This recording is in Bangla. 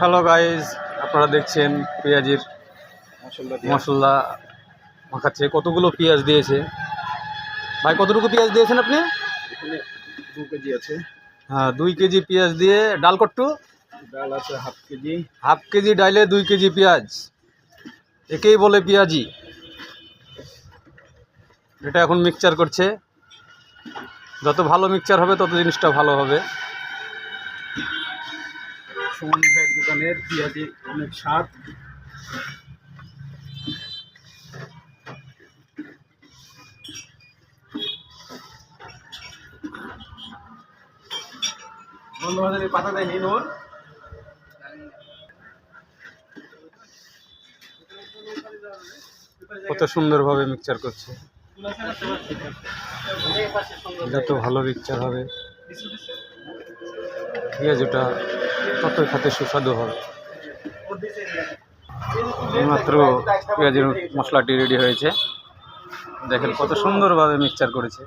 হ্যালো গাইজ, আপনারা দেখছেন পেঁয়াজির মশলা মাখাচ্ছে। কতগুলো পেঁয়াজ দিয়েছে ভাই? কতটুকু পেঁয়াজ দিয়েছেন আপনি? এখানে 2 কেজি আছে। হ্যাঁ, 2 কেজি পেঁয়াজ দিয়ে ডাল কট্টু, ডাল আছে হাফ কেজি। হাফ কেজি ডালে 2 কেজি পেঁয়াজ, একেই বলে পেঁয়াজি। এটা এখন মিক্সচার করছে। যত ভালো মিক্সচার হবে তত জিনিসটা ভালো হবে। সুমন ভাইয়ের দোকানের পেঁয়াজি অনেক স্বাদ। বন্ধু পাতা দেয়নি নোর। কত সুন্দরভাবে মিক্সচার করছে। যত ভালো মিক্সচার হবে পেঁয়াজিটা ততই খেতে সুস্বাদু হবে। মাত্র পেঁয়াজের মশলাটি রেডি হয়েছে। দেখেন কত সুন্দরভাবে মিক্সচার করেছে।